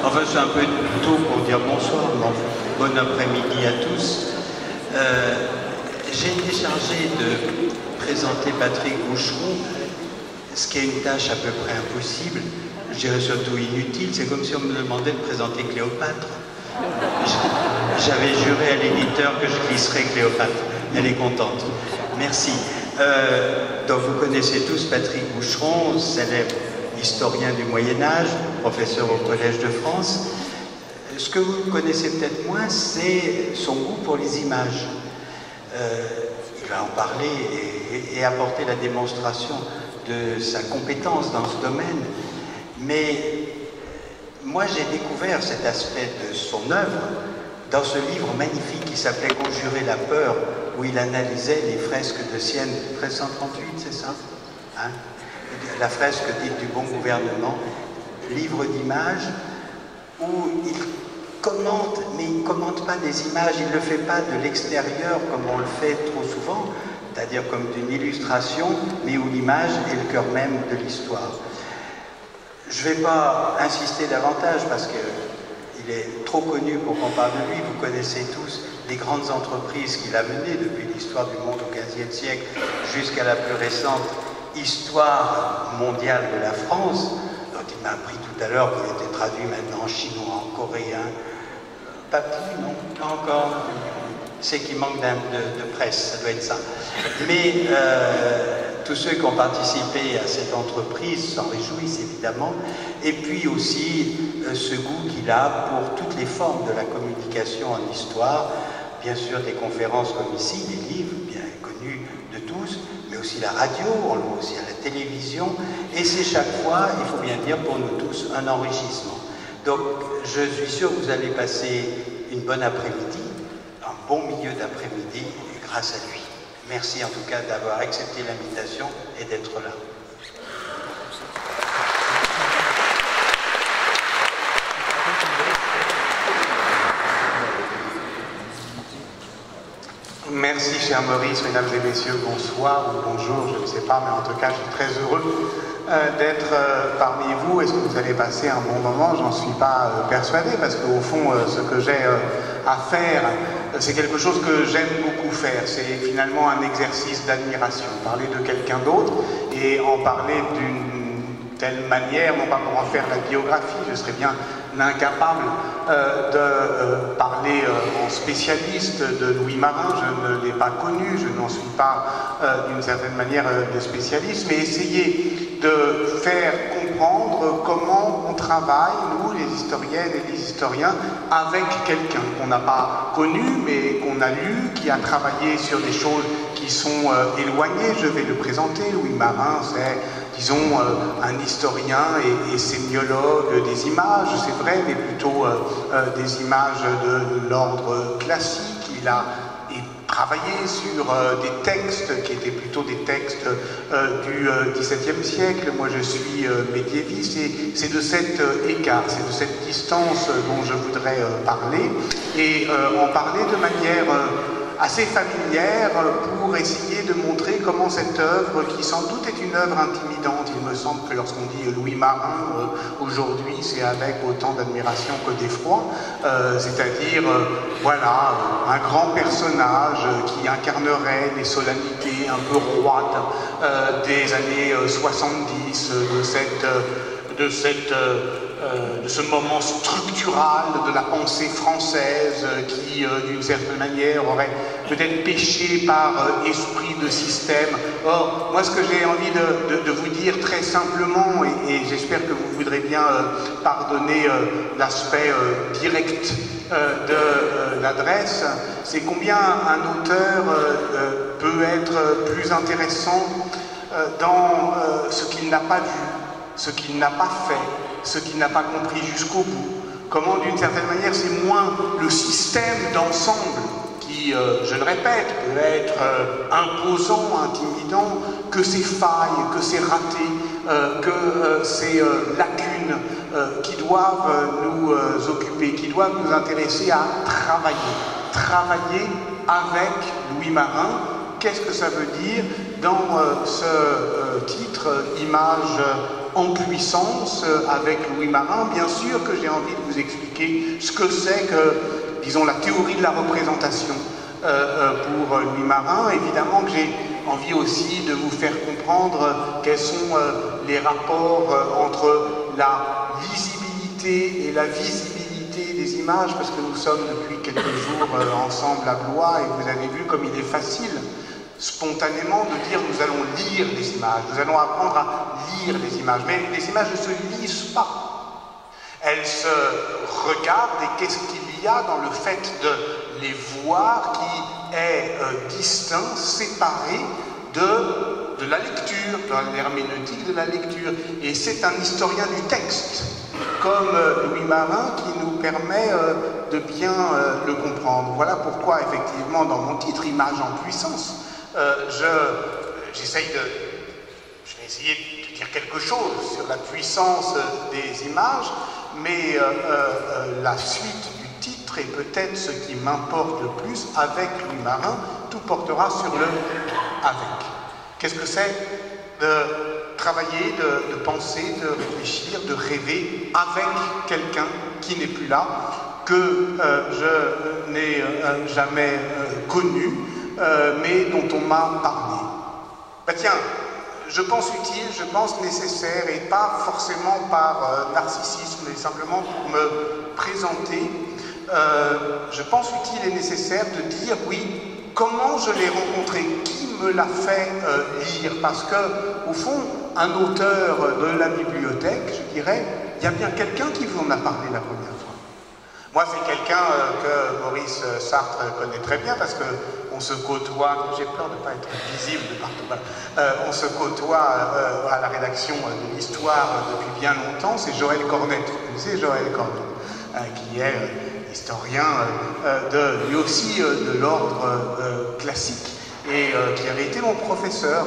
Enfin, c'est un peu tôt pour dire bonsoir, mais bon après-midi à tous. J'ai été chargé de présenter Patrick Boucheron, ce qui est une tâche à peu près impossible, je dirais surtout inutile. C'est comme si on me demandait de présenter Cléopâtre. J'avais juré à l'éditeur que je glisserais Cléopâtre. Elle est contente. Merci. Donc vous connaissez tous Patrick Boucheron, célèbre historien du Moyen-Âge, professeur au Collège de France. Ce que vous connaissez peut-être moins, c'est son goût pour les images. Il va en parler et apporter la démonstration de sa compétence dans ce domaine. Mais moi, j'ai découvert cet aspect de son œuvre dans ce livre magnifique qui s'appelait « Conjurer la peur », où il analysait les fresques de Sienne, 1338, c'est ça, hein? La fresque dite du bon gouvernement, livre d'images, où il commente, mais il ne commente pas des images, il ne le fait pas de l'extérieur comme on le fait trop souvent, c'est-à-dire comme d'une illustration, mais où l'image est le cœur même de l'histoire. Je ne vais pas insister davantage parce qu'il est trop connu pour qu'on parle de lui. Vous connaissez tous les grandes entreprises qu'il a menées depuis l'histoire du monde au XVe siècle jusqu'à la plus récente histoire mondiale de la France, dont il m'a appris tout à l'heure qu'il était traduit maintenant en chinois, en coréen. Pas plus, non, pas encore. C'est qu'il manque de presse, ça doit être ça. Mais tous ceux qui ont participé à cette entreprise s'en réjouissent évidemment. Et puis aussi ce goût qu'il a pour toutes les formes de la communication en histoire. Bien sûr des conférences comme ici, des livres bien connus de tous, mais aussi la radio, on le voit aussi à la télévision. Et c'est chaque fois, il faut bien dire pour nous tous, un enrichissement. Donc je suis sûr que vous allez passer une bonne après-midi, un bon milieu d'après-midi grâce à lui. Merci en tout cas d'avoir accepté l'invitation et d'être là. Merci cher Maurice, mesdames et messieurs, bonsoir ou bonjour, je ne sais pas, mais en tout cas je suis très heureux d'être parmi vous. Est-ce que vous allez passer un bon moment? J'en suis pas persuadé, parce qu'au fond ce que j'ai à faire, c'est quelque chose que j'aime beaucoup faire. C'est finalement un exercice d'admiration, parler de quelqu'un d'autre et en parler d'une telle manière, non pas pour en faire la biographie, je serais bien incapable de parler en spécialiste de Louis Marin, je ne l'ai pas connu, je n'en suis pas d'une certaine manière de spécialiste, mais essayer de faire comprendre comment on travaille, nous les historiennes et les historiens, avec quelqu'un qu'on n'a pas connu, mais qu'on a lu, qui a travaillé sur des choses qui sont éloignées. Je vais le présenter. Louis Marin, c'est, disons, un historien et sémiologue des images, c'est vrai, mais plutôt des images de l'ordre classique. Il a travaillé sur des textes qui étaient plutôt des textes du XVIIe siècle. Moi, je suis médiéviste et c'est de cet écart, c'est de cette distance dont je voudrais parler et en parler de manière assez familière pour essayer de montrer comment cette œuvre, qui sans doute est une œuvre intimidante, il me semble que lorsqu'on dit Louis Marin, aujourd'hui c'est avec autant d'admiration que d'effroi, c'est-à-dire, voilà, un grand personnage qui incarnerait les solennités un peu roides des années 70, de ce moment structural de la pensée française qui, d'une certaine manière, aurait peut-être péché par esprit de système. Or, moi, ce que j'ai envie de vous dire très simplement, et j'espère que vous voudrez bien pardonner l'aspect direct de l'adresse, c'est combien un auteur peut être plus intéressant dans ce qu'il n'a pas vu, ce qu'il n'a pas fait, ce qu'il n'a pas compris jusqu'au bout. Comment, d'une certaine manière, c'est moins le système d'ensemble qui, je le répète, peut être imposant, intimidant, que ses failles, que ses ratés, que ces lacunes qui doivent nous occuper, qui doivent nous intéresser à travailler avec Louis Marin. Qu'est-ce que ça veut dire dans ce titre « Images en puissance avec Louis Marin. Bien sûr que j'ai envie de vous expliquer ce que c'est que, disons, la théorie de la représentation pour Louis Marin. Évidemment que j'ai envie aussi de vous faire comprendre quels sont les rapports entre la lisibilité et la visibilité des images, parce que nous sommes depuis quelques jours ensemble à Blois, et vous avez vu comme il est facile spontanément de dire nous allons lire les images, nous allons apprendre à lire les images, mais les images ne se lisent pas, elles se regardent, et qu'est-ce qu'il y a dans le fait de les voir qui est distinct, séparé de la lecture, de l'herméneutique de la lecture, et c'est un historien du texte, comme Louis Marin, qui nous permet de bien le comprendre. Voilà pourquoi, effectivement, dans mon titre, Images en puissance, je vais essayer de dire quelque chose sur la puissance des images, mais la suite du titre, et peut-être ce qui m'importe le plus, avec Louis Marin, tout portera sur le « avec ». Qu'est-ce que c'est de travailler, de penser, de réfléchir, de rêver avec quelqu'un qui n'est plus là, que je n'ai jamais connu, mais dont on m'a parlé. Ben tiens, je pense utile, je pense nécessaire, et pas forcément par narcissisme, mais simplement pour me présenter, je pense utile et nécessaire de dire, oui, comment je l'ai rencontré, qui me l'a fait lire, parce que, au fond, un auteur de la bibliothèque, je dirais, il y a bien quelqu'un qui vous en a parlé la première fois. Moi, c'est quelqu'un que Maurice Sartre connaît très bien, parce qu'on se côtoie, j'ai peur de ne pas être visible de partout, on se côtoie à la rédaction de l'Histoire depuis bien longtemps, c'est Joël Cornet, vous connaissez Joël Cornet, qui est historien lui aussi de l'ordre classique, et qui avait été mon professeur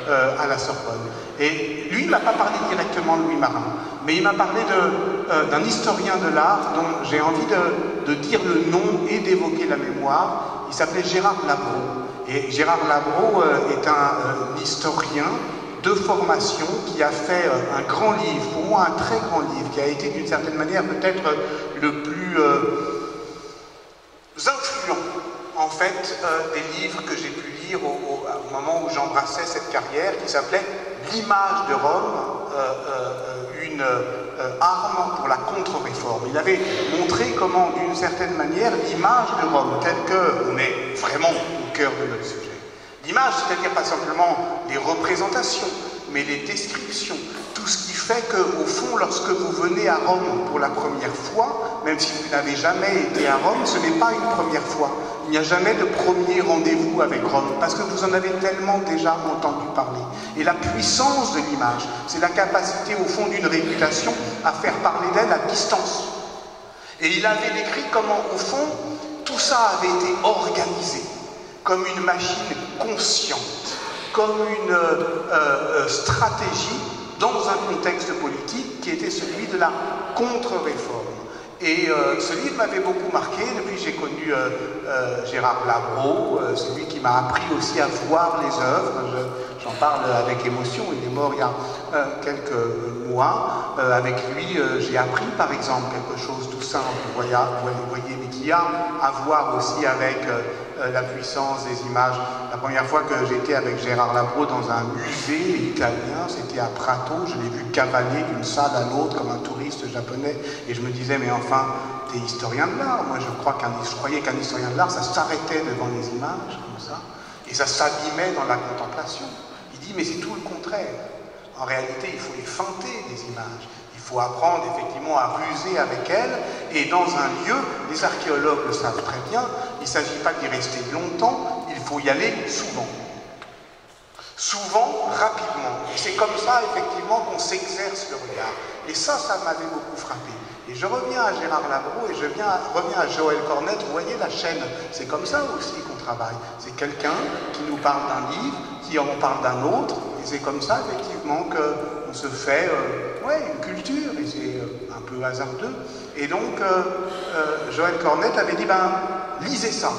à la Sorbonne. Et lui, il ne m'a pas parlé directement de Louis Marin, mais il m'a parlé d'un historien de l'art dont j'ai envie de dire le nom et d'évoquer la mémoire. Il s'appelait Gérard Labro. Et Gérard Labro est un historien de formation qui a fait un grand livre, pour moi un très grand livre, qui a été d'une certaine manière peut-être le plus influent en fait des livres que j'ai pu lire au moment où j'embrassais cette carrière, qui s'appelait L'image de Rome, une arme pour la contre-réforme. Il avait montré comment, d'une certaine manière, l'image de Rome, telle qu'on est vraiment au cœur de notre sujet. L'image, c'est-à-dire pas simplement les représentations, mais les descriptions, tout ce qui fait qu'au fond, lorsque vous venez à Rome pour la première fois, même si vous n'avez jamais été à Rome, ce n'est pas une première fois. Il n'y a jamais de premier rendez-vous avec Rome, parce que vous en avez tellement déjà entendu parler. Et la puissance de l'image, c'est la capacité, au fond, d'une réputation à faire parler d'elle à distance. Et il avait décrit comment, au fond, tout ça avait été organisé comme une machine consciente, comme une stratégie dans un contexte politique qui était celui de la contre-réforme. Et ce livre m'avait beaucoup marqué. Depuis, j'ai connu Gérard Labro, c'est lui qui m'a appris aussi à voir les œuvres. J'en parle avec émotion, il est mort il y a quelques mois. Avec lui, j'ai appris par exemple quelque chose tout simple, vous voyez, mais qui a à voir aussi avec la puissance des images. La première fois que j'étais avec Gérard Labro dans un musée italien, c'était à Prato, je l'ai vu cavaler d'une salle à l'autre comme un touriste japonais, et je me disais, mais enfin, t'es historien de l'art. Moi, je croyais qu'un historien de l'art, ça s'arrêtait devant les images, comme ça, et ça s'abîmait dans la contemplation. Il dit, mais c'est tout le contraire. En réalité, il faut les feinter, les images. Il faut apprendre effectivement à ruser avec elles, et dans un lieu, les archéologues le savent très bien, il ne s'agit pas d'y rester longtemps, il faut y aller souvent. Souvent, rapidement. Et c'est comme ça, effectivement, qu'on s'exerce le regard. Et ça m'avait beaucoup frappé. Et je reviens à Gérard Labro et je reviens à Joël Cornet. Vous voyez la chaîne, c'est comme ça aussi qu'on travaille. C'est quelqu'un qui nous parle d'un livre, qui en parle d'un autre, et c'est comme ça, effectivement, qu'on se fait une culture, et c'est un peu hasardeux. Et donc, Joël Cornet avait dit, lisez ça,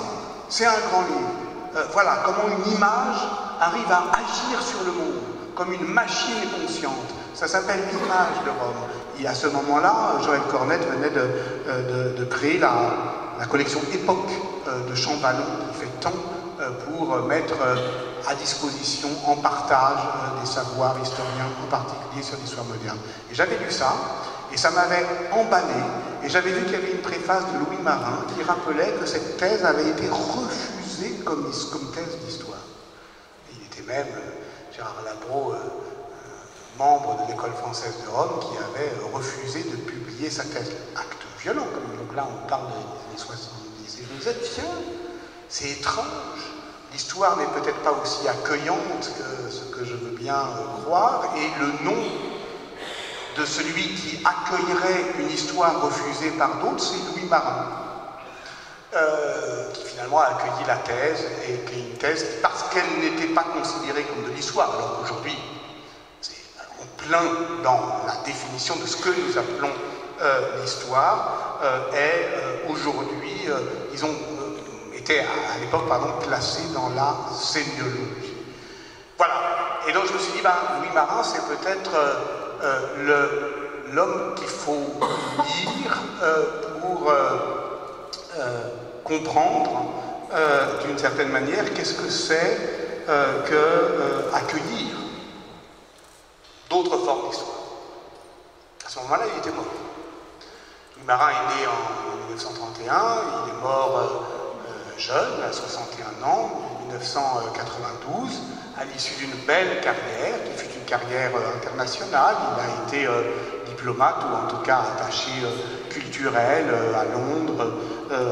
c'est un grand livre. Voilà, comment une image arrive à agir sur le monde, comme une machine consciente. Ça s'appelle l'image de Rome. Et à ce moment-là, Joël Cornette venait de créer la collection Époque de Champvallon, qui fait tant pour mettre à disposition, en partage, des savoirs historiens, en particulier sur l'histoire moderne. Et j'avais lu ça, et ça m'avait emballé, et j'avais vu qu'il y avait une préface de Louis Marin qui rappelait que cette thèse avait été refusée comme thèse d'histoire. Il était même, Gérard Labro, membre de l'école française de Rome, qui avait refusé de publier sa thèse. Acte violent, donc là on parle des années 70. Et je me disais, tiens, c'est étrange, l'histoire n'est peut-être pas aussi accueillante que ce que je veux bien croire, et le nom de celui qui accueillerait une histoire refusée par d'autres, c'est Louis Marin, qui finalement a accueilli la thèse, et qui est une thèse parce qu'elle n'était pas considérée comme de l'histoire, alors qu'aujourd'hui, c'est plein dans la définition de ce que nous appelons l'histoire, est aujourd'hui, ils ont été à l'époque, placés dans la sémiologie. Voilà, et donc je me suis dit, Louis Marin, c'est peut-être l'homme qu'il faut lire pour comprendre d'une certaine manière qu'est-ce que c'est que accueillir d'autres formes d'histoire. À ce moment-là, il était mort. Louis Marin est né en 1931, il est mort jeune, à 61 ans, en 1992, à l'issue d'une belle carrière, qui fut une carrière internationale. Il a été diplomate, ou en tout cas attaché culturel à Londres,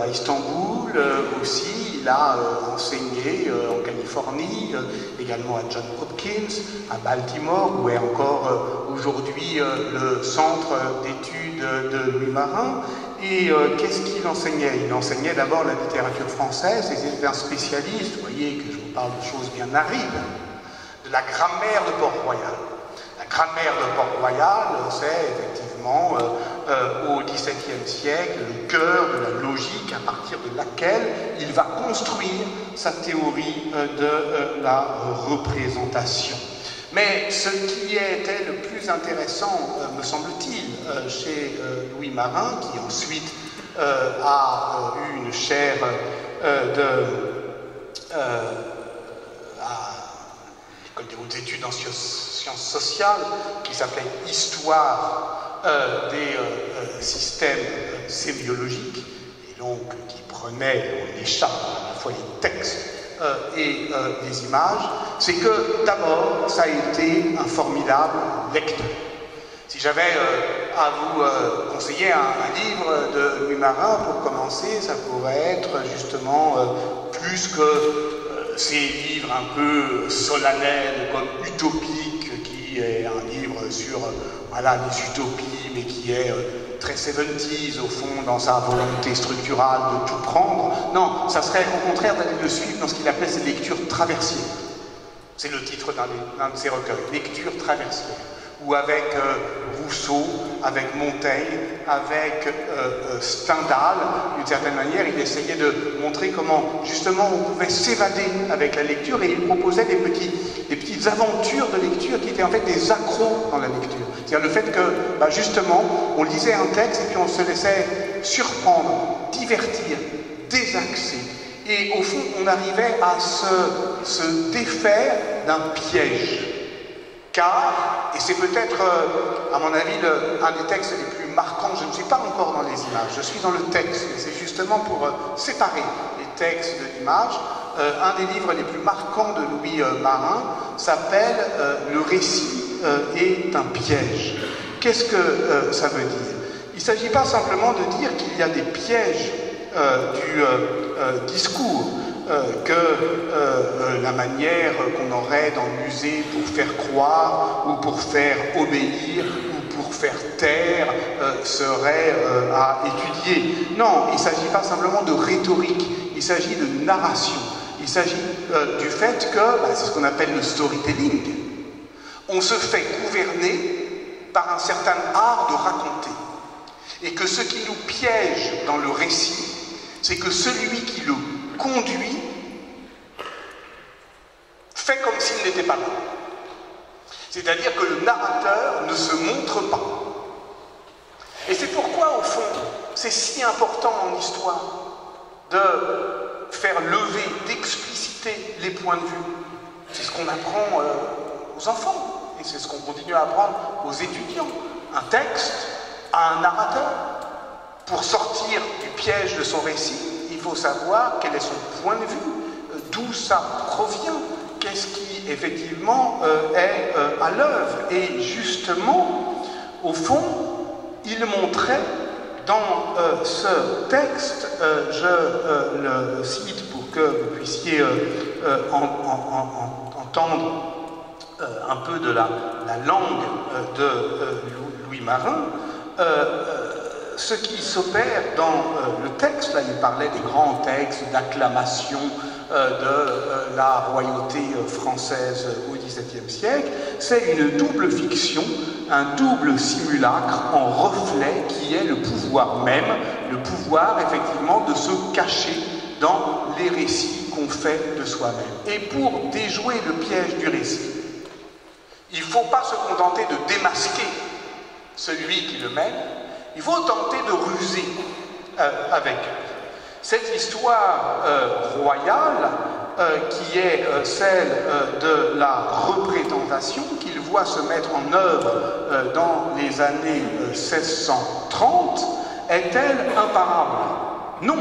à Istanbul aussi. Il a enseigné en Californie, également à Johns Hopkins, à Baltimore, où est encore aujourd'hui le centre d'études de Louis Marin. Et qu'est-ce qu'il enseignait? Il enseignait d'abord la littérature française, et c'était un spécialiste, vous voyez que je vous parle de choses bien arides, de la grammaire de Port-Royal. La grammaire de Port-Royal, c'est effectivement au XVIIe siècle le cœur de la logique à partir de laquelle il va construire sa théorie de la représentation. Mais ce qui était le plus intéressant, me semble-t-il, chez Louis Marin, qui ensuite a eu une chaire à l'École des hautes études en sciences sociales, qui s'appelait Histoire des systèmes sémiologiques, et donc qui prenait en écharpe à la fois les textes et les images, c'est que d'abord ça a été un formidable lecteur. Si j'avais à vous conseiller un livre de Louis Marin pour commencer, ça pourrait être justement plus que ces livres un peu solennels comme Utopique, qui est un livre sur les utopies, mais qui est très 70s au fond dans sa volonté structurale de tout prendre. Non, ça serait au contraire d'aller le suivre dans ce qu'il appelait ses lectures traversières. C'est le titre d'un de ses recueils, Lectures traversières, où avec Rousseau, avec Montaigne, avec Stendhal, d'une certaine manière, il essayait de montrer comment justement on pouvait s'évader avec la lecture, et il proposait des petites aventures de lecture qui étaient en fait des accros dans la lecture. C'est-à-dire le fait que justement on lisait un texte et puis on se laissait surprendre, divertir, désaxer. Et au fond, on arrivait à se défaire d'un piège. Car, et c'est peut-être, à mon avis, un des textes les plus marquants, je ne suis pas encore dans les images, je suis dans le texte, et c'est justement pour séparer les textes de l'image. Un des livres les plus marquants de Louis Marin s'appelle « Le récit est un piège ». Qu'est-ce que ça veut dire? Il ne s'agit pas simplement de dire qu'il y a des pièges du discours, que la manière qu'on aurait d'en user pour faire croire ou pour faire obéir ou pour faire taire serait à étudier. Non, il ne s'agit pas simplement de rhétorique, il s'agit de narration. Il s'agit du fait que, c'est ce qu'on appelle le storytelling, on se fait gouverner par un certain art de raconter. Et que ce qui nous piège dans le récit, c'est que celui qui le conduit fait comme s'il n'était pas là. C'est-à-dire que le narrateur ne se montre pas. Et c'est pourquoi, au fond, c'est si important en histoire de faire lever, d'expliciter les points de vue. C'est ce qu'on apprend aux enfants, et c'est ce qu'on continue à apprendre aux étudiants. Un texte a un narrateur. Pour sortir du piège de son récit, il faut savoir quel est son point de vue, d'où ça provient, qu'est-ce qui, effectivement, est à l'œuvre. Et justement, au fond, il montrait dans ce texte, je le cite pour que vous puissiez entendre un peu de la langue de Louis Marin, ce qui s'opère dans le texte. Là, il parlait des grands textes d'acclamation de la royauté française au XVIIe siècle. C'est une double fiction, un double simulacre en reflet qui est le pouvoir même, le pouvoir effectivement de se cacher dans les récits qu'on fait de soi-même. Et pour déjouer le piège du récit, il ne faut pas se contenter de démasquer celui qui le mène, il faut tenter de ruser avec. Cette histoire royale, qui est celle de la représentation qu'il voit se mettre en œuvre dans les années 1630, est-elle imparable? Non,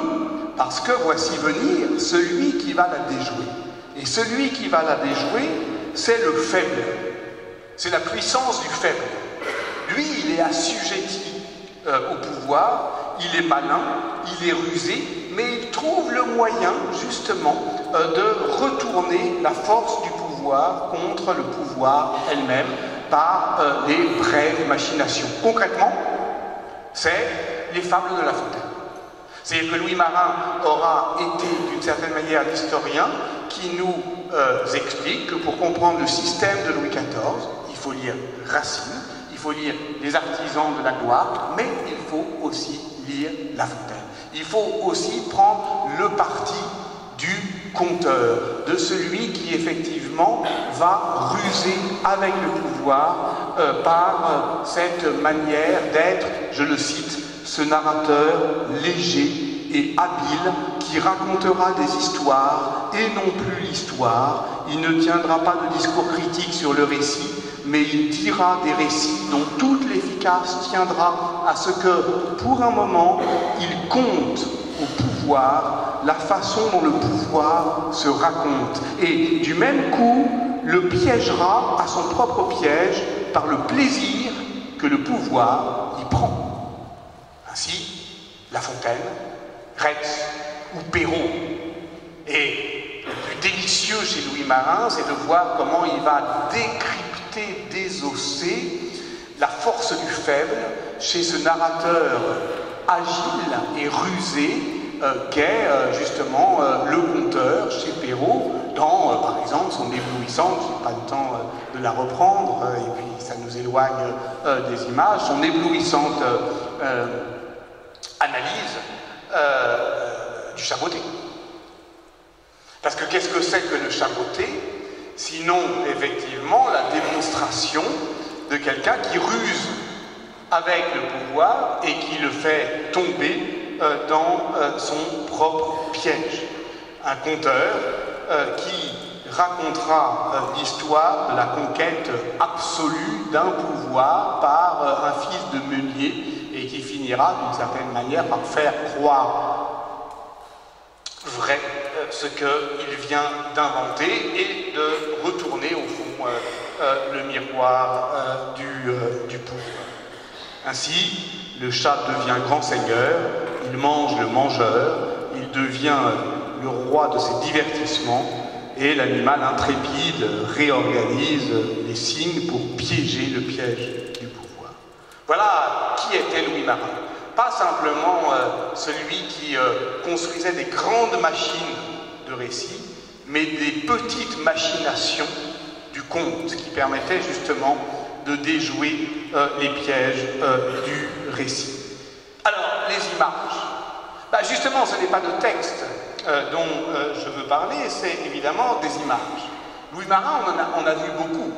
parce que voici venir celui qui va la déjouer. Et celui qui va la déjouer, c'est le faible. C'est la puissance du faible. Lui, il est assujetti au pouvoir, il est malin, il est rusé, mais il trouve le moyen, justement, de retourner la force du pouvoir contre le pouvoir elle-même par les brèves machinations. Concrètement, c'est les fables de La Fontaine. C'est-à-dire que Louis Marin aura été, d'une certaine manière, l'historien qui nous explique que pour comprendre le système de Louis XIV, il faut lire Racine, il faut lire les artisans de la gloire, mais il faut aussi lire La Fontaine. Il faut aussi prendre le parti du conteur, de celui qui effectivement va ruser avec le pouvoir par cette manière d'être, je le cite, ce narrateur léger et habile qui racontera des histoires et non plus l'histoire. Il ne tiendra pas de discours critique sur le récit, mais il dira des récits dont toute l'efficace tiendra à ce que, pour un moment, il compte au pouvoir la façon dont le pouvoir se raconte. Et du même coup, le piégera à son propre piège par le plaisir que le pouvoir y prend. Ainsi, La Fontaine, Retz ou Perrault. Et le plus délicieux chez Louis Marin, c'est de voir comment il va décrypter, désosser la force du faible chez ce narrateur agile et rusé qu'est justement le conteur chez Perrault dans, par exemple, son éblouissante, je n'ai pas le temps de la reprendre, et puis ça nous éloigne des images, son éblouissante analyse du chaboté. Parce que qu'est-ce que c'est que le chaboté, sinon effectivement la démonstration de quelqu'un qui ruse avec le pouvoir et qui le fait tomber dans son propre piège. Un conteur qui racontera l'histoire de la conquête absolue d'un pouvoir par un fils de meunier et qui finira d'une certaine manière par faire croire vrai ce qu'il vient d'inventer et de retourner au fond le miroir du pouvoir. Ainsi, le chat devient grand seigneur, il mange le mangeur, il devient le roi de ses divertissements et l'animal intrépide réorganise les signes pour piéger le piège du pouvoir. Voilà qui était Louis Marin. Pas simplement celui qui construisait des grandes machines de récit, mais des petites machinations du conte qui permettaient justement de déjouer les pièges du récit. Alors, les images. Justement, ce n'est pas de texte dont je veux parler, c'est évidemment des images. Louis Marin, on a vu beaucoup.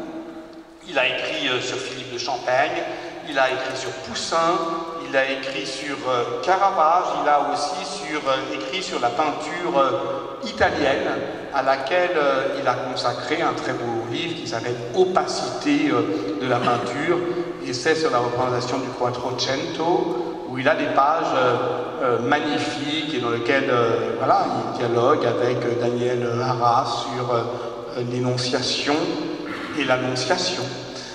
Il a écrit sur Philippe de Champagne, il a écrit sur Poussin, il a écrit sur Caravage, il a aussi écrit sur la peinture italienne, à laquelle il a consacré un très beau livre qui s'appelle Opacité de la peinture, et c'est sur la représentation du Quattrocento, où il a des pages magnifiques et dans lesquelles voilà, il dialogue avec Daniel Arras sur l'énonciation et l'annonciation,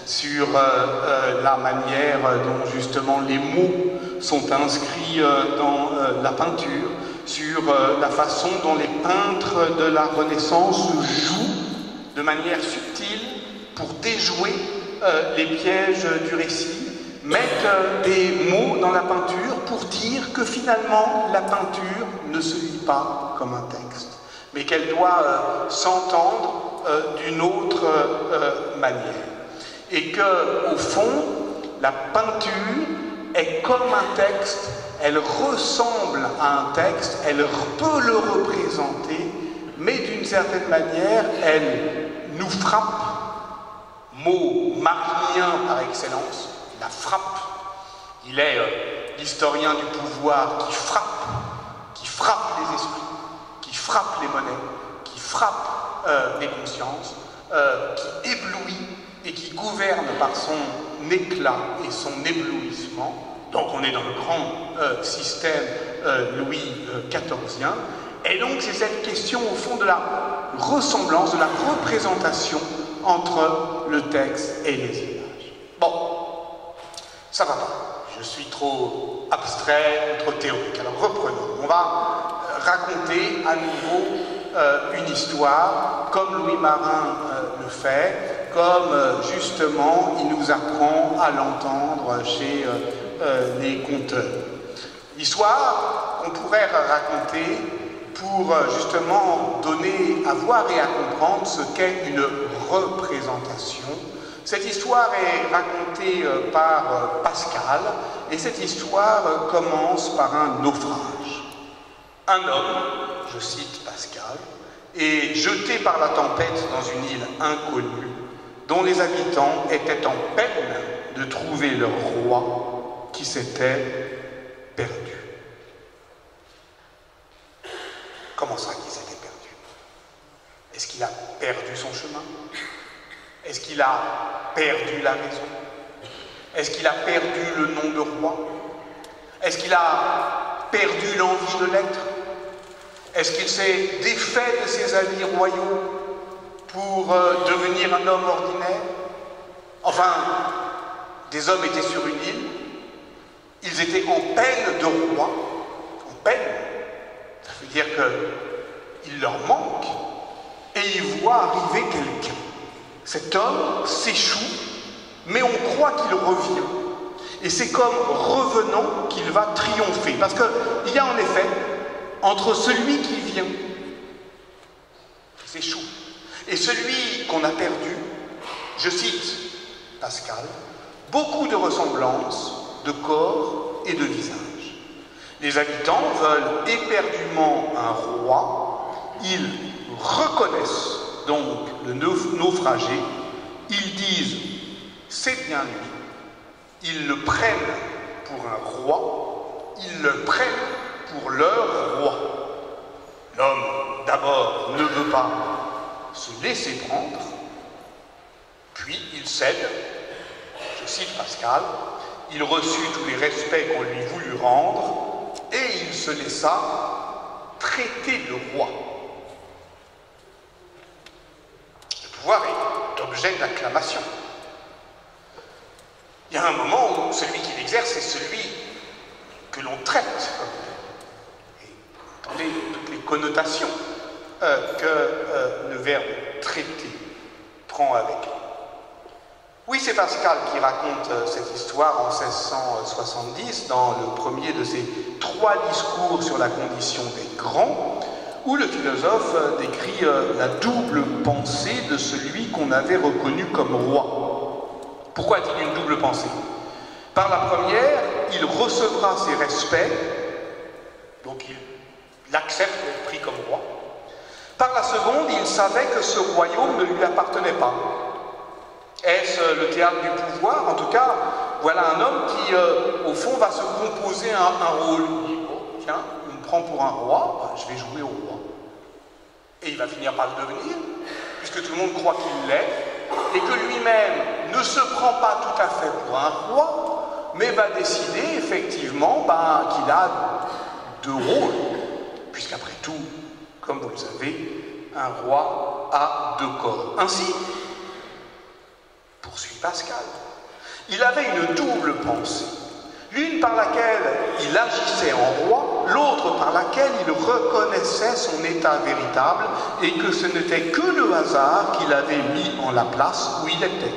sur la manière dont justement les mots sont inscrits dans la peinture, sur la façon dont les peintres de la Renaissance jouent de manière subtile pour déjouer les pièges du récit, mettent des mots dans la peinture pour dire que finalement la peinture ne se lit pas comme un texte, mais qu'elle doit s'entendre d'une autre manière. Et que, au fond, la peinture est comme un texte, elle ressemble à un texte, elle peut le représenter, mais d'une certaine manière, elle nous frappe, mot marinien par excellence, la frappe. Il est l'historien du pouvoir qui frappe les esprits, qui frappe les monnaies, qui frappe les consciences, qui éblouit et qui gouverne par son éclat et son éblouissement. Donc on est dans le grand système Louis XIVien. Et donc c'est cette question au fond de la ressemblance, de la représentation entre le texte et les images. Bon, ça va pas. Je suis trop abstrait, trop théorique. Alors reprenons. On va raconter à nouveau une histoire comme Louis Marin le fait, comme justement il nous apprend à l'entendre chez les conteurs. L'histoire qu'on pourrait raconter pour justement donner à voir et à comprendre ce qu'est une représentation. Cette histoire est racontée par Pascal, et cette histoire commence par un naufrage. Un homme, je cite Pascal, est jeté par la tempête dans une île inconnue, dont les habitants étaient en peine de trouver leur roi qui s'était perdu. Comment ça qu'il s'était perdu? Est-ce qu'il a perdu son chemin? Est-ce qu'il a perdu la raison? Est-ce qu'il a perdu le nom de roi? Est-ce qu'il a perdu l'envie de l'être? Est-ce qu'il s'est défait de ses habits royaux pour devenir un homme ordinaire? Enfin, des hommes étaient sur une île, ils étaient en peine de roi, en peine. Ça veut dire qu'il leur manque, et ils voient arriver quelqu'un. Cet homme s'échoue, mais on croit qu'il revient. Et c'est comme revenant qu'il va triompher. Parce qu'il y a en effet, entre celui qui vient, qui s'échoue, et celui qu'on a perdu, je cite Pascal, beaucoup de ressemblances de corps et de visage. Les habitants veulent éperdument un roi, ils reconnaissent donc le naufragé, ils disent c'est bien lui, ils le prennent pour un roi, ils le prennent pour leur roi. L'homme d'abord ne veut pas se laisser prendre, puis il cède, je cite Pascal, il reçut tous les respects qu'on lui voulut rendre et il se laissa traiter de roi. Le pouvoir est objet d'acclamation. Il y a un moment où celui qui l'exerce est celui que l'on traite. Et entendez toutes les connotations que le verbe traiter prend avec lui. Oui, c'est Pascal qui raconte cette histoire en 1670 dans le premier de ses 3 discours sur la condition des grands, où le philosophe décrit la double pensée de celui qu'on avait reconnu comme roi. Pourquoi a-t-il une double pensée? Par la première, il recevra ses respects, donc il accepte d'être pris comme roi. Par la seconde, il savait que ce royaume ne lui appartenait pas. Est-ce le théâtre du pouvoir? En tout cas, voilà un homme qui, au fond, va se composer un rôle. Il dit, oh, tiens, il me prend pour un roi, je vais jouer au roi. Et il va finir par le devenir, puisque tout le monde croit qu'il l'est, et que lui-même ne se prend pas tout à fait pour un roi, mais va décider effectivement qu'il a deux rôles, puisqu'après tout, comme vous le savez, un roi a deux corps. Ainsi, poursuit Pascal, il avait une double pensée, l'une par laquelle il agissait en roi, l'autre par laquelle il reconnaissait son état véritable et que ce n'était que le hasard qui l'avait mis en la place où il était.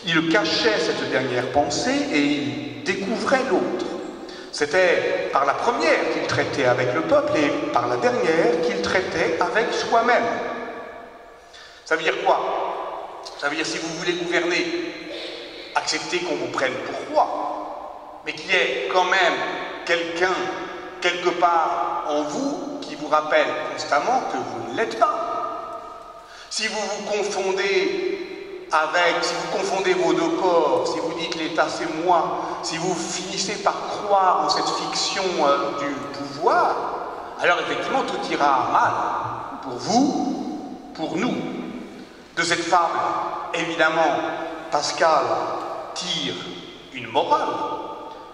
Il cachait cette dernière pensée et il découvrait l'autre. C'était par la première qu'il traitait avec le peuple et par la dernière qu'il traitait avec soi-même. Ça veut dire quoi? Ça veut dire, si vous voulez gouverner, acceptez qu'on vous prenne pour roi, mais qu'il y ait quand même quelqu'un, quelque part en vous, qui vous rappelle constamment que vous ne l'êtes pas. Si vous vous confondez si vous confondez vos deux corps, si vous dites l'État c'est moi, si vous finissez par croire en cette fiction du pouvoir, alors effectivement tout ira mal, pour vous, pour nous. De cette fable, évidemment, Pascal tire une morale.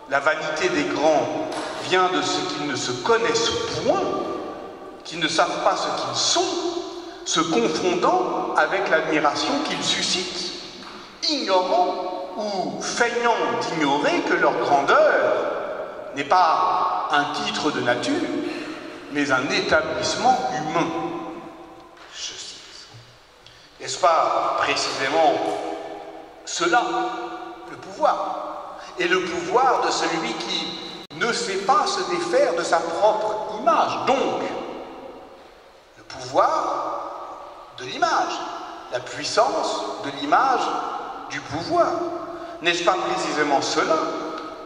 La vanité des grands vient de ce qu'ils ne se connaissent point, qui ne savent pas ce qu'ils sont, se confondant avec l'admiration qu'ils suscitent, ignorant ou feignant d'ignorer que leur grandeur n'est pas un titre de nature, mais un établissement humain. Je cite. N'est-ce pas précisément cela, le pouvoir? Et le pouvoir de celui qui ne sait pas se défaire de sa propre image. Donc, le pouvoir de l'image, la puissance de l'image du pouvoir. N'est-ce pas précisément cela?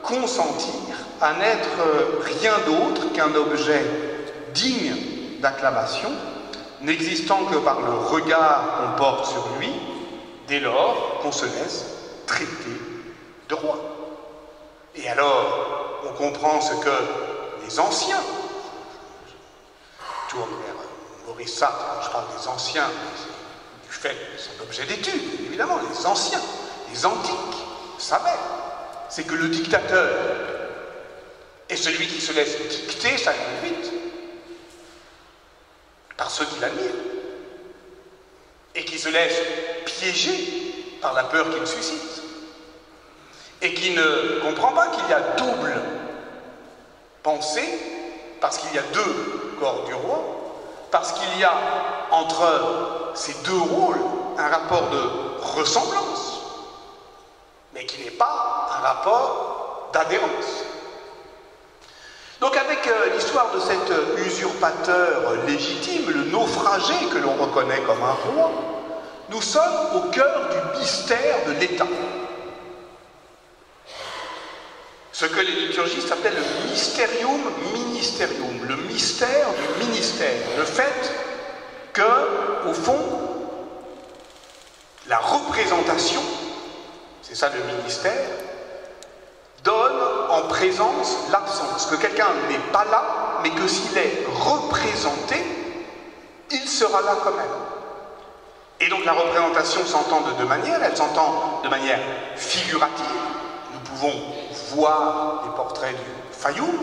Consentir à n'être rien d'autre qu'un objet digne d'acclamation, n'existant que par le regard qu'on porte sur lui, dès lors qu'on se laisse traiter de roi. Et alors, on comprend ce que les anciens, je tourne vers Maurice Sartre quand je parle des anciens, du fait que c'est un objet d'étude, évidemment, les anciens, les antiques, savaient, c'est que le dictateur est celui qui se laisse dicter sa conduite par ceux qui l'admirent et qui se laisse piéger par la peur qu'il suscite et qui ne comprend pas qu'il y a double pensée parce qu'il y a deux corps du roi, parce qu'il y a entre ces deux rôles un rapport de ressemblance, mais qui n'est pas un rapport d'adhérence. Donc avec l'histoire de cet usurpateur légitime, le naufragé que l'on reconnaît comme un roi, nous sommes au cœur du mystère de l'État. Ce que les liturgistes appellent le mysterium ministerium, le mystère du ministère. Le fait que, au fond, la représentation, c'est ça le ministère, donne en présence l'absence. Que quelqu'un n'est pas là, mais que s'il est représenté, il sera là quand même. Et donc la représentation s'entend de deux manières. Elle s'entend de manière figurative. Nous pouvons voir les portraits du Fayoum.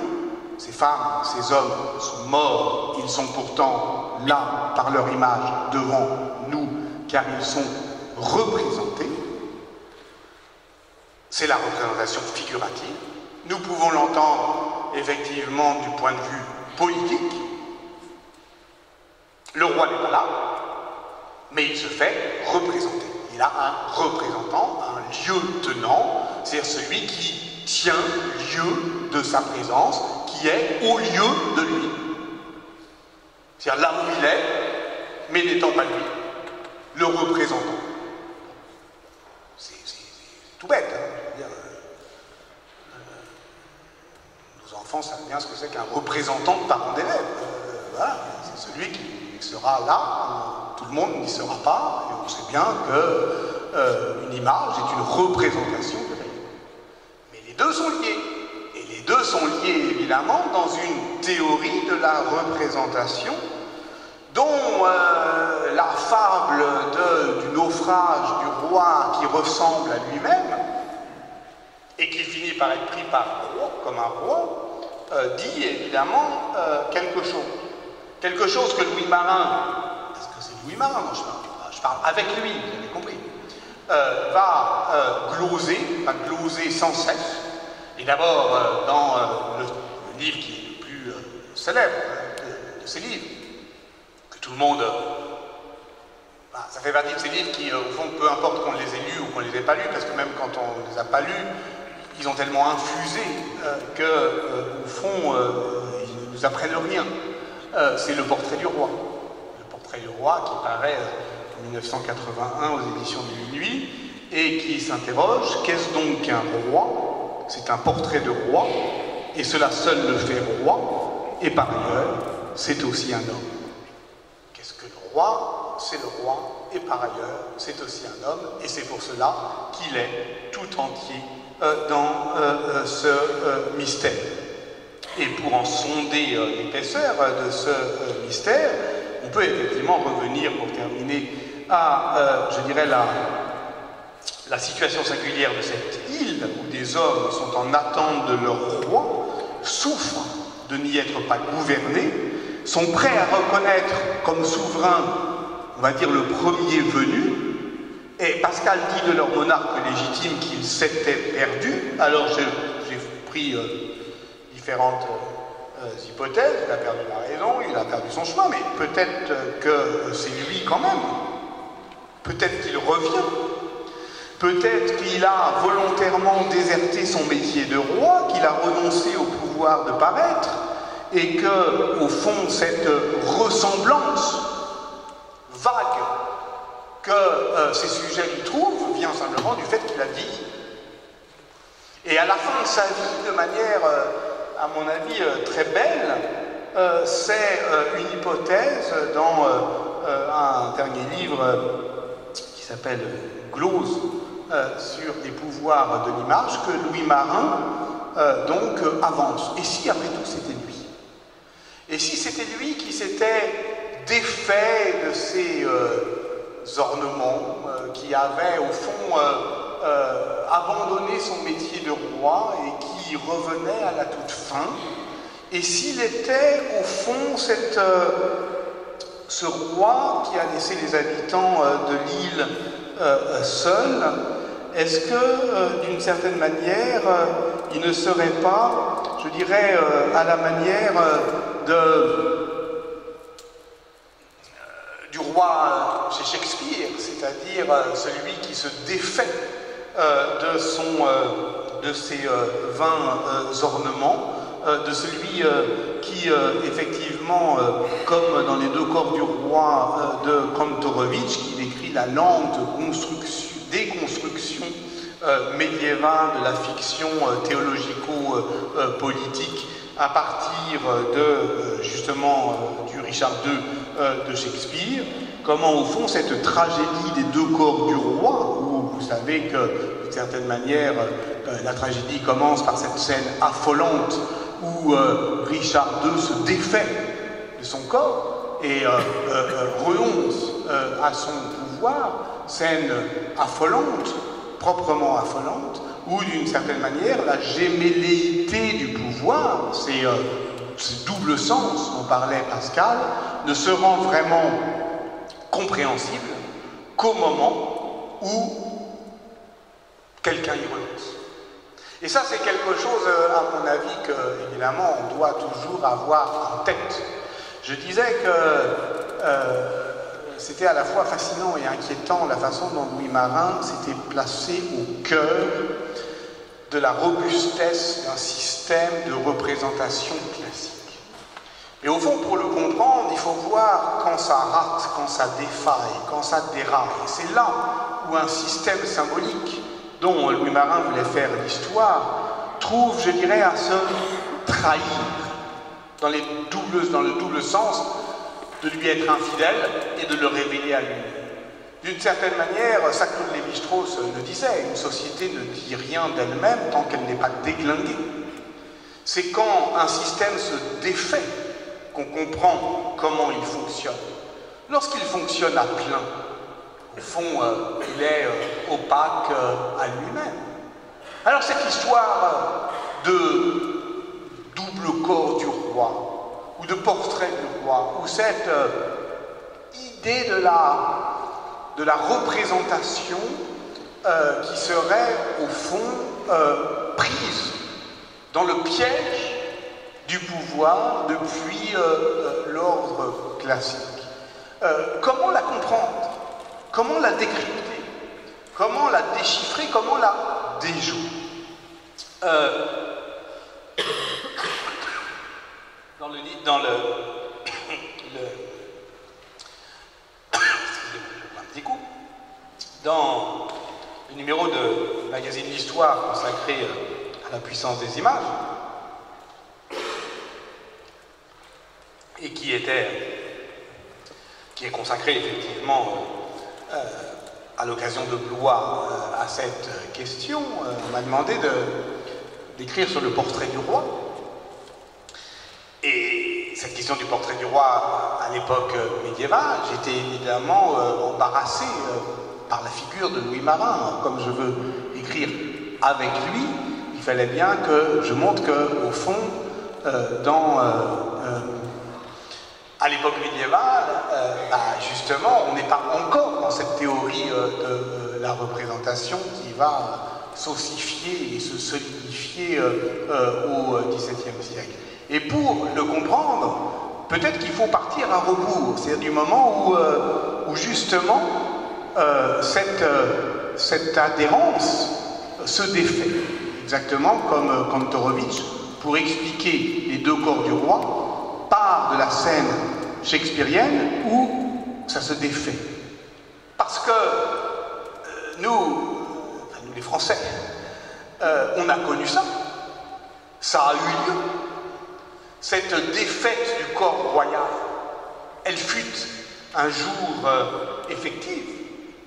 Ces femmes, ces hommes sont morts. Ils sont pourtant là, par leur image, devant nous, car ils sont représentés. C'est la représentation figurative. Nous pouvons l'entendre effectivement du point de vue politique. Le roi n'est pas là, mais il se fait représenter. Il a un représentant, un lieu-tenant, c'est-à-dire celui qui tient lieu de sa présence, qui est au lieu de lui. C'est-à-dire là où il est, mais n'étant pas lui, le représentant. C'est tout bête, hein. Nos enfants savent bien ce que c'est qu'un représentant de parent d'élève. Voilà, c'est celui qui sera là, tout le monde n'y sera pas, et on sait bien que une image, est une représentation de la vie. Mais les deux sont liés. Et les deux sont liés évidemment dans une théorie de la représentation dont la fable du naufrage du roi qui ressemble à lui-même et qui finit par être pris comme un roi, dit évidemment quelque chose. Quelque chose que Louis Marin, parce que c'est Louis Marin dont je parle avec lui, vous avez compris, va gloser sans cesse. Et d'abord, dans le livre qui est le plus célèbre de ces livres, que tout le monde... ça fait partie de ces livres qui, au fond, peu importe qu'on les ait lus ou qu'on les ait pas lus, parce que même quand on ne les a pas lus, ils ont tellement infusé qu'au fond, ils ne nous apprennent rien. C'est Le Portrait du Roi. Le Portrait du Roi qui paraît en 1981 aux éditions de Minuit et qui s'interroge, qu'est-ce donc qu'un roi? C'est un portrait de roi, et cela seul le fait roi, et par ailleurs, c'est aussi un homme. Qu'est-ce que le roi? C'est le roi, et par ailleurs, c'est aussi un homme, et c'est pour cela qu'il est tout entier dans ce mystère. Et pour en sonder l'épaisseur de ce mystère, on peut effectivement revenir, pour terminer, à, je dirais, la situation singulière de cette île, où des hommes sont en attente de leur roi, souffrent de n'y être pas gouvernés, sont prêts à reconnaître comme souverain, on va dire, le premier venu, et Pascal dit de leur monarque légitime qu'il s'était perdu. Alors j'ai pris différentes hypothèses. Il a perdu la raison, il a perdu son chemin, mais peut-être que c'est lui quand même. Peut-être qu'il revient. Peut-être qu'il a volontairement déserté son métier de roi, qu'il a renoncé au pouvoir de paraître, et que, au fond, cette ressemblance vague que ces sujets lui trouvent vient simplement du fait qu'il a vieilli. Et à la fin de sa vie, de manière, à mon avis, très belle, c'est une hypothèse dans un dernier livre qui s'appelle Glose sur les pouvoirs de l'image que Louis Marin donc avance. Et si après tout c'était lui? Et si c'était lui qui s'était défait de ces ornements, qui avait au fond abandonné son métier de roi et qui revenait à la toute fin, et s'il était au fond ce roi qui a laissé les habitants de l'île seuls, est-ce que d'une certaine manière il ne serait pas, je dirais, à la manière du roi chez Shakespeare, c'est-à-dire celui qui se défait de ses vains ornements, de celui qui, effectivement, comme dans les deux corps du roi de Kantorowicz, qui décrit la lente déconstruction médiévale de la fiction théologico-politique à partir de, justement, du Richard II de Shakespeare, comment, au fond, cette tragédie des deux corps du roi, où vous savez que, d'une certaine manière, la tragédie commence par cette scène affolante où Richard II se défait de son corps et renonce à son pouvoir, scène affolante, proprement affolante, où d'une certaine manière la gémelléité du pouvoir, ce double sens dont parlait Pascal, ne se rend vraiment compréhensible qu'au moment où quelqu'un y renonce. Et ça, c'est quelque chose, à mon avis, que, évidemment, on doit toujours avoir en tête. Je disais que c'était à la fois fascinant et inquiétant la façon dont Louis Marin s'était placé au cœur de la robustesse d'un système de représentation classique. Mais au fond, pour le comprendre, il faut voir quand ça rate, quand ça défaille, quand ça déraille. C'est là où un système symbolique dont Louis Marin voulait faire l'histoire, trouve, je dirais, à se trahir dans le double sens de lui être infidèle et de le révéler à lui. D'une certaine manière, ça Claude Lévi-Strauss le disait, une société ne dit rien d'elle-même tant qu'elle n'est pas déglinguée. C'est quand un système se défait qu'on comprend comment il fonctionne. Lorsqu'il fonctionne à plein, au fond, il est opaque à lui-même. Alors cette histoire de double corps du roi, ou de portrait du roi, ou cette idée de la représentation qui serait, au fond, prise dans le piège du pouvoir depuis l'ordre classique. Comment la comprendre? Comment la décrypter? Comment la déchiffrer? Comment la déjouer? Dans le numéro de magazine L'Histoire consacré à la puissance des images, et qui est consacré effectivement à l'occasion de Blois à cette question, on m'a demandé d'écrire sur le portrait du roi. Et cette question du portrait du roi à l'époque médiévale, j'étais évidemment embarrassé par la figure de Louis Marin. Comme je veux écrire avec lui, il fallait bien que je montre qu'au fond, à l'époque médiévale, justement, on n'est pas encore dans cette théorie de la représentation qui va s'ossifier et se solidifier au XVIIe siècle. Et pour le comprendre, peut-être qu'il faut partir à rebours, c'est-à-dire du moment où justement cette adhérence se défait, exactement comme Kantorowicz, pour expliquer les deux corps du roi, part de la scène shakespearienne où ça se défait. Parce que nous les Français, on a connu ça, ça a eu lieu. Cette défaite du corps royal, elle fut un jour effective.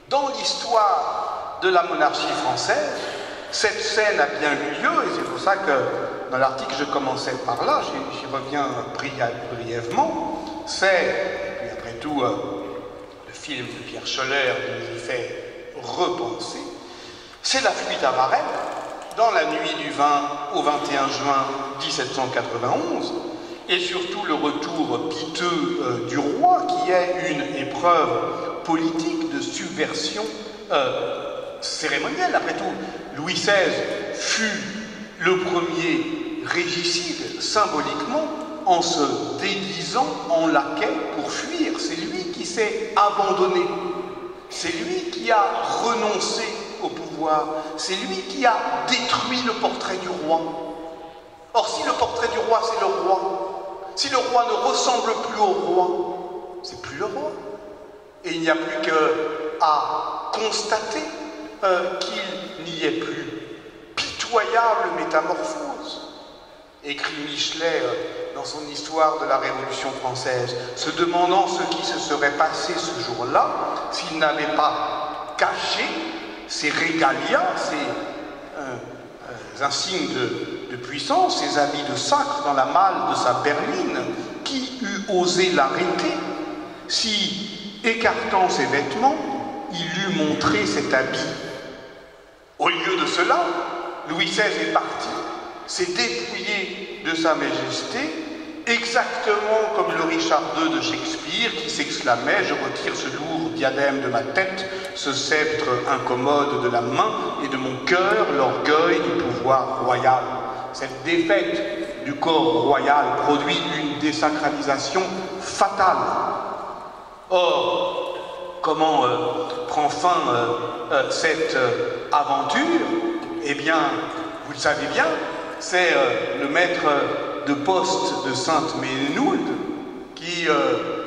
Dans l'histoire de la monarchie française, cette scène a bien eu lieu, et c'est pour ça que dans l'article je commençais par là, j'y reviens brièvement. C'est, et puis après tout, le film de Pierre Scholler nous y fait repenser, c'est la fuite à Varennes, dans la nuit du 20 au 21 juin 1791, et surtout le retour piteux du roi, qui est une épreuve politique de subversion cérémonielle. Après tout, Louis XVI fut le premier régicide, symboliquement, en se déguisant en laquais pour fuir. C'est lui qui s'est abandonné. C'est lui qui a renoncé au pouvoir. C'est lui qui a détruit le portrait du roi. Or, si le portrait du roi, c'est le roi, si le roi ne ressemble plus au roi, c'est plus le roi. Et il n'y a plus qu'à constater qu'il n'y ait plus. Pitoyable métamorphose, écrit Michelet dans son histoire de la Révolution française, se demandant ce qui se serait passé ce jour-là s'il n'avait pas caché ses régalias, ses insignes de puissance, ses habits de sacre dans la malle de sa berline. Qui eût osé l'arrêter si, écartant ses vêtements, il eût montré cet habit? Au lieu de cela, Louis XVI est parti, s'est dépouillé de sa majesté, exactement comme le Richard II de Shakespeare qui s'exclamait « Je retire ce lourd diadème de ma tête, ce sceptre incommode de la main et de mon cœur, l'orgueil du pouvoir royal ». Cette défaite du corps royal produit une désacralisation fatale. Or, comment prend fin cette aventure? Eh bien, vous le savez bien, c'est le maître de poste de Sainte-Ménéhould qui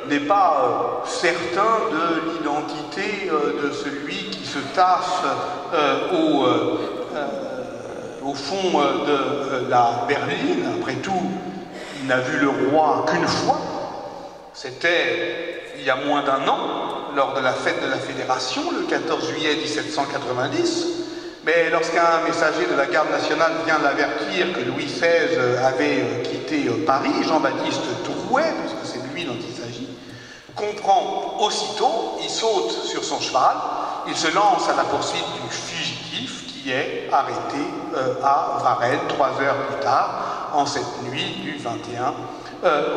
n'est pas certain de l'identité de celui qui se tasse au fond de la berline. Après tout, il n'a vu le roi qu'une fois. C'était il y a moins d'un an. lors de la fête de la Fédération, le 14 juillet 1790, mais lorsqu'un messager de la garde nationale vient l'avertir que Louis XVI avait quitté Paris, Jean-Baptiste Drouet, puisque c'est de lui dont il s'agit, comprend aussitôt, il saute sur son cheval, il se lance à la poursuite du fugitif qui est arrêté à Varennes 3 heures plus tard, en cette nuit du 21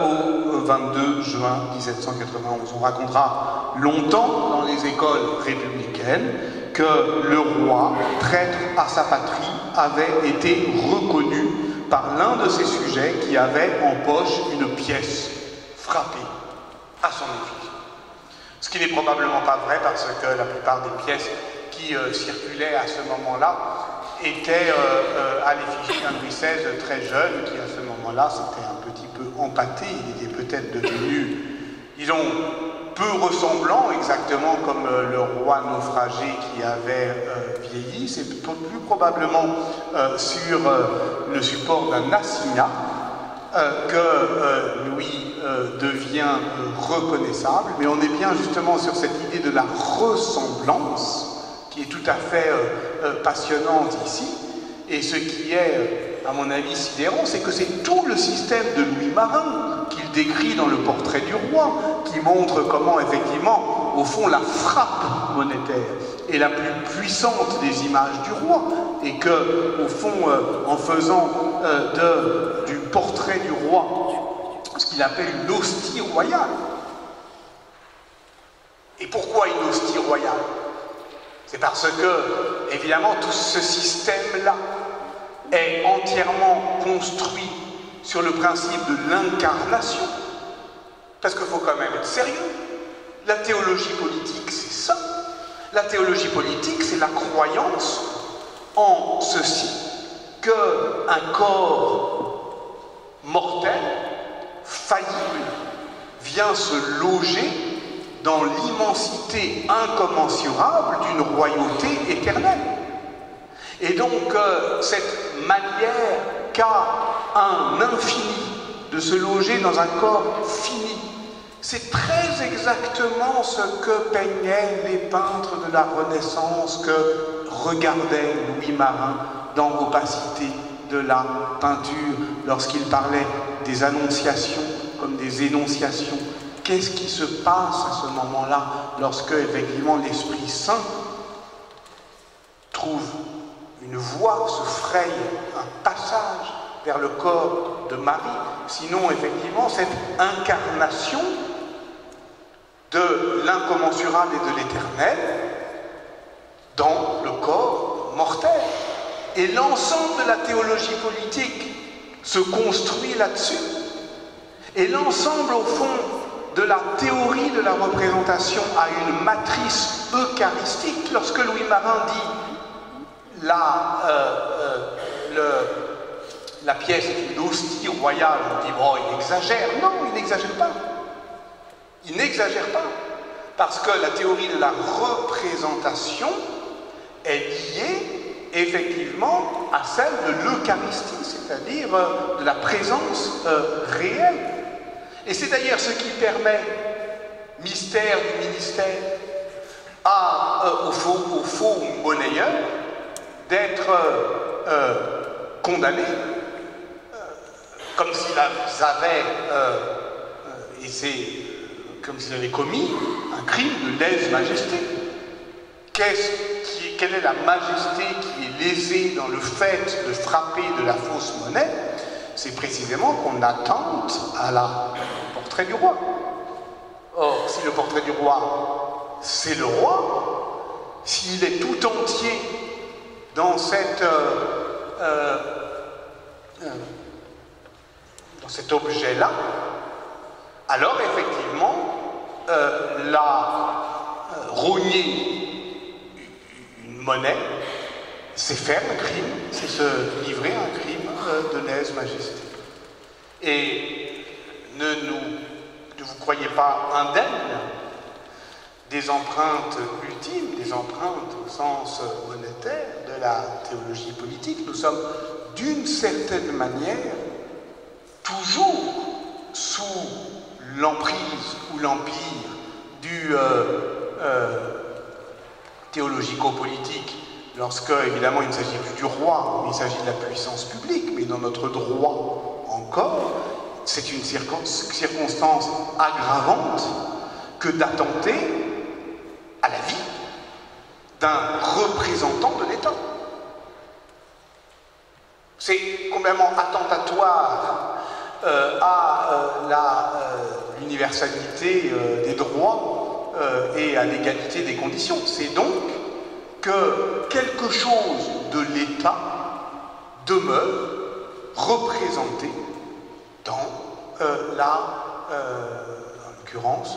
au 22 juin 1791. On racontera longtemps dans les écoles républicaines que le roi, traître à sa patrie, avait été reconnu par l'un de ses sujets qui avait en poche une pièce frappée à son effigie. Ce qui n'est probablement pas vrai parce que la plupart des pièces qui circulaient à ce moment-là étaient à l'effigie d'un Louis XVI très jeune qui à ce moment-là s'était un petit peu empâté, il était peut-être devenu, disons, peu ressemblant exactement comme le roi naufragé qui avait vieilli. C'est plus probablement sur le support d'un assignat que Louis devient reconnaissable, mais on est bien justement sur cette idée de la ressemblance qui est tout à fait passionnante ici, et ce qui est, à mon avis, sidérant, c'est que c'est tout le système de Louis Marin qu'il décrit dans le portrait du roi, qui montre comment, effectivement, au fond, la frappe monétaire est la plus puissante des images du roi, et que, au fond, en faisant du portrait du roi ce qu'il appelle une hostie royale. Et pourquoi une hostie royale? C'est parce que, évidemment, tout ce système-là est entièrement construit sur le principe de l'incarnation. Parce qu'il faut quand même être sérieux. La théologie politique, c'est ça. La théologie politique, c'est la croyance en ceci, qu'un corps mortel, faillible, vient se loger dans l'immensité incommensurable d'une royauté éternelle. Et donc, cette manière qu'a un infini de se loger dans un corps fini, c'est très exactement ce que peignaient les peintres de la Renaissance que regardait Louis Marin dans l'opacité de la peinture lorsqu'il parlait des annonciations comme des énonciations. Qu'est-ce qui se passe à ce moment-là lorsque, effectivement, l'Esprit Saint trouve une voie, se fraye un passage vers le corps de Marie, sinon, effectivement, cette incarnation de l'incommensurable et de l'éternel dans le corps mortel. Et l'ensemble de la théologie politique se construit là-dessus. Et l'ensemble, au fond, de la théorie de la représentation à une matrice eucharistique. Lorsque Louis Marin dit la pièce est une hostie royale, on dit bon, il exagère. Non, il n'exagère pas. Il n'exagère pas. Parce que la théorie de la représentation est liée effectivement à celle de l'Eucharistie, c'est-à-dire de la présence réelle. Et c'est d'ailleurs ce qui permet, mystère du ministère, au faux monnayeur, d'être condamné, comme s'il avait, et c'est comme s'il avait commis un crime de lèse-majesté. Quelle est la majesté qui est lésée dans le fait de frapper de la fausse monnaie? C'est précisément qu'on attente au portrait du roi. Or, si le portrait du roi, c'est le roi, s'il est tout entier dans cet objet-là, alors effectivement, rogner une monnaie, c'est faire un crime, c'est se livrer à un crime de lèse-majesté. Et ne vous croyez pas indemne des empreintes ultimes, des empreintes au sens monétaire de la théologie politique. Nous sommes d'une certaine manière toujours sous l'emprise ou l'empire théologico-politique, lorsque, évidemment, il ne s'agit plus du roi, il s'agit de la puissance publique, mais dans notre droit encore, c'est une circonstance aggravante que d'attenter à la vie d'un représentant de l'État. C'est complètement attentatoire à l'universalité des droits et à l'égalité des conditions. C'est donc que quelque chose de l'État demeure représenté dans en l'occurrence,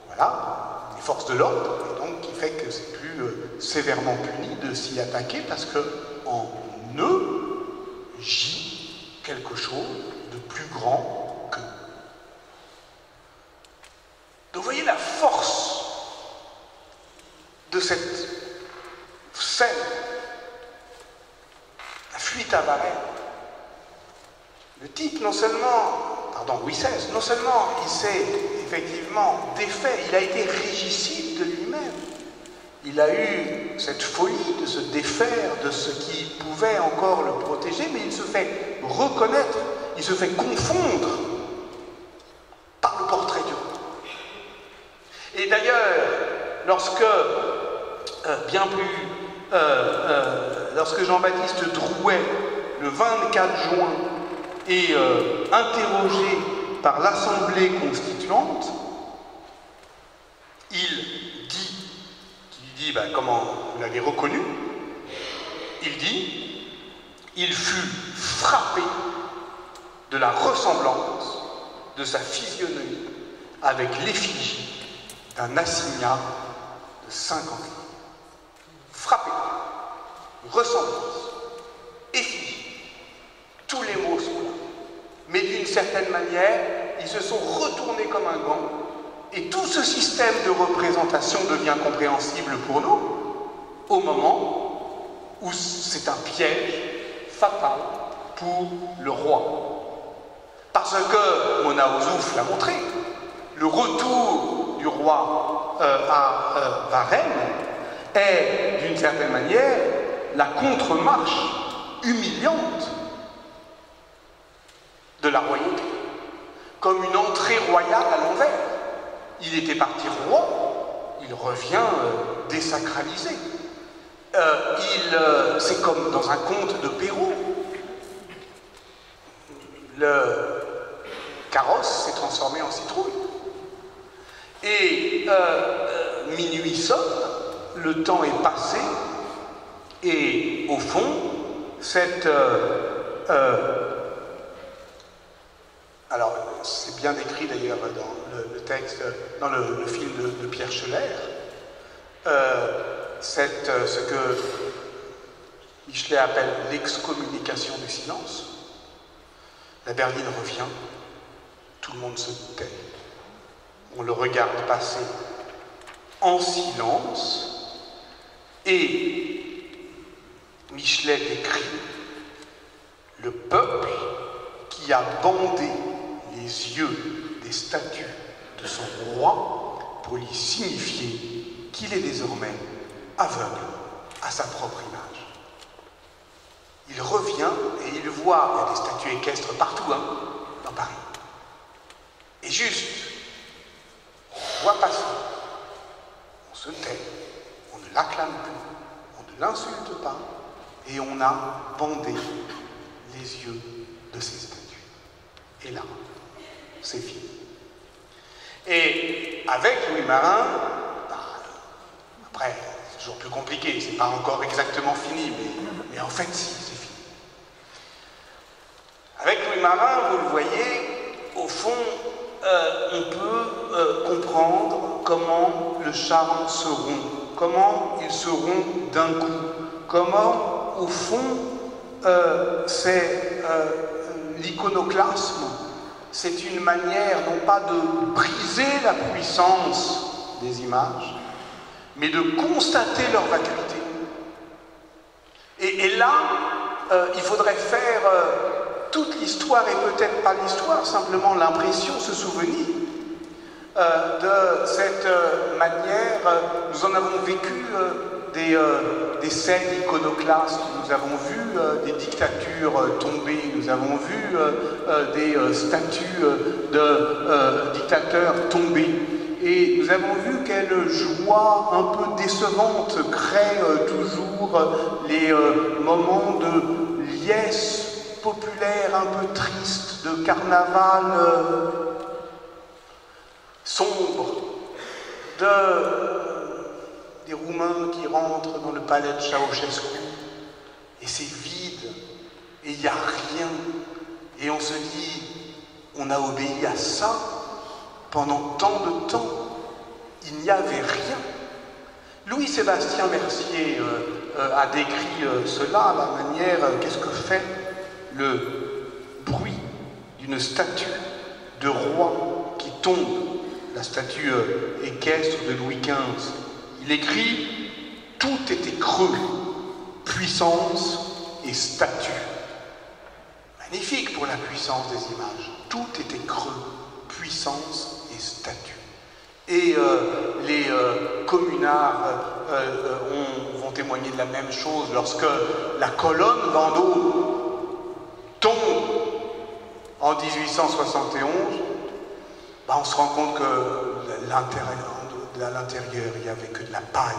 voilà, les forces de l'ordre, et donc qui fait que c'est plus sévèrement puni de s'y attaquer parce qu'en eux gît quelque chose de plus grand qu'eux. Donc vous voyez la force de cette scène, la fuite à Varennes. Le type, non seulement il s'est effectivement défait, il a été régicide de lui-même. Il a eu cette folie de se défaire de ce qui pouvait encore le protéger, mais il se fait reconnaître, il se fait confondre par le portrait du roi. Et d'ailleurs, lorsque Jean-Baptiste Drouet, le 24 juin, est interrogé par l'Assemblée constituante, il dit, comment vous l'avez reconnu? Il dit, il fut frappé de la ressemblance de sa physionomie avec l'effigie d'un assignat de 50 ans. Frappé, ressemblance, effigie, tous les mots sont là. Mais d'une certaine manière, ils se sont retournés comme un gant, et tout ce système de représentation devient compréhensible pour nous au moment où c'est un piège fatal pour le roi. Parce que Mona Ozouf l'a montré, le retour du roi à Varennes est, d'une certaine manière, la contre-marche humiliante de la royauté, comme une entrée royale à l'envers. Il était parti roi, il revient désacralisé. C'est comme dans un conte de Perrault. Le carrosse s'est transformé en citrouille. Et minuit sonne, le temps est passé, et au fond, alors, c'est bien décrit d'ailleurs dans le texte, dans le film de Pierre Scheller, ce que Michelet appelle l'excommunication du silence. La berline revient, tout le monde se tait, on le regarde passer en silence, et Michelet décrit le peuple qui a bandé les yeux des statues de son roi pour lui signifier qu'il est désormais aveugle à sa propre image. Il revient et il voit, il y a des statues équestres partout, dans Paris. Et juste, on voit passer, on se tait, on ne l'acclame plus, on ne l'insulte pas, et on a bandé les yeux de ces statues. Et là, c'est fini. Et avec Louis Marin, après, c'est toujours plus compliqué, c'est pas encore exactement fini, mais en fait, si, c'est fini. Avec Louis Marin, vous le voyez, au fond, on peut comprendre comment le charme se rompt, comment il se rompt d'un coup, comment, au fond, c'est l'iconoclasme, c'est une manière non pas de briser la puissance des images, mais de constater leur vacuité. Et là, il faudrait faire toute l'histoire, et peut-être pas l'histoire, simplement l'impression, ce souvenir de cette manière. Nous en avons vécu des scènes iconoclastes, nous avons vu des dictatures tomber, nous avons vu des statues de dictateurs tomber. Et nous avons vu quelle joie un peu décevante crée toujours les moments de liesse populaire un peu triste, de carnaval sombre, des Roumains qui rentrent dans le palais de Ceausescu et c'est vide et il n'y a rien. Et on se dit, on a obéi à ça pendant tant de temps, il n'y avait rien. Louis-Sébastien Mercier a décrit cela, la manière, qu'est-ce que fait le bruit d'une statue de roi qui tombe, la statue équestre de Louis XV. Il écrit « Tout était creux, puissance et statue ». Magnifique pour la puissance des images. Tout était creux, puissance et statue. Et les communards vont témoigner de la même chose lorsque la colonne Vendôme tombe en 1871. On se rend compte que à l'intérieur, il n'y avait que de la paille.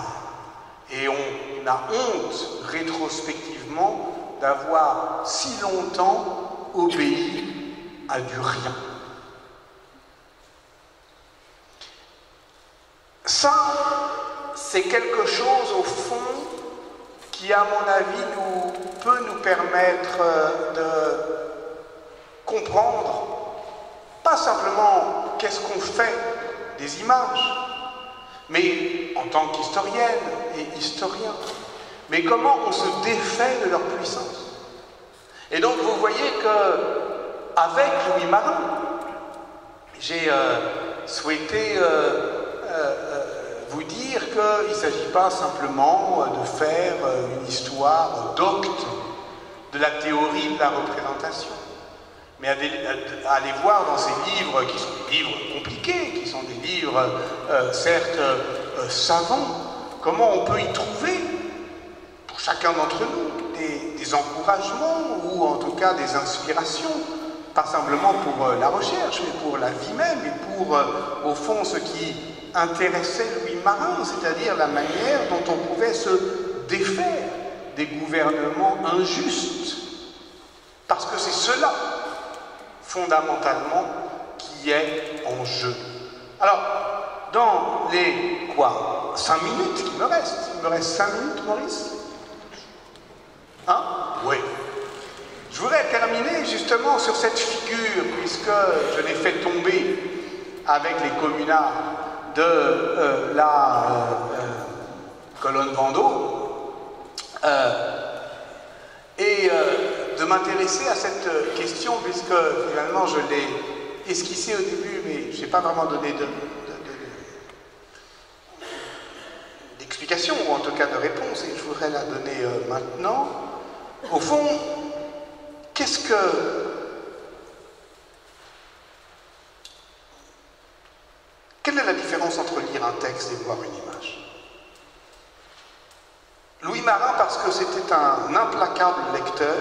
Et on a honte, rétrospectivement, d'avoir si longtemps obéi à du rien. Ça, c'est quelque chose, au fond, qui, à mon avis, peut nous permettre de comprendre, pas simplement qu'est-ce qu'on fait des images, mais en tant qu'historienne et historien, mais comment on se défait de leur puissance. Et donc, vous voyez qu'avec Louis Marin, j'ai souhaité vous dire qu'il ne s'agit pas simplement de faire une histoire docte de la théorie de la représentation, mais à aller voir dans ces livres, qui sont des livres compliqués, qui sont des livres certes savants, comment on peut y trouver, pour chacun d'entre nous, des encouragements ou en tout cas des inspirations, pas simplement pour la recherche, mais pour la vie même et pour, au fond, ce qui intéressait Louis Marin, c'est-à-dire la manière dont on pouvait se défaire des gouvernements injustes. Parce que c'est cela, fondamentalement, qui est en jeu. Alors, dans les 5 minutes qui me restent, il me reste 5 minutes, Maurice? Hein? Oui. Je voudrais terminer justement sur cette figure, puisque je l'ai fait tomber avec les communards de la colonne Vendôme, et de m'intéresser à cette question, puisque finalement je l'ai esquissée au début, mais je n'ai pas vraiment donné d'explication, ou en tout cas de réponse, et je voudrais la donner maintenant. Au fond, quelle est la différence entre lire un texte et voir une image? Louis Marin, parce que c'était un implacable lecteur,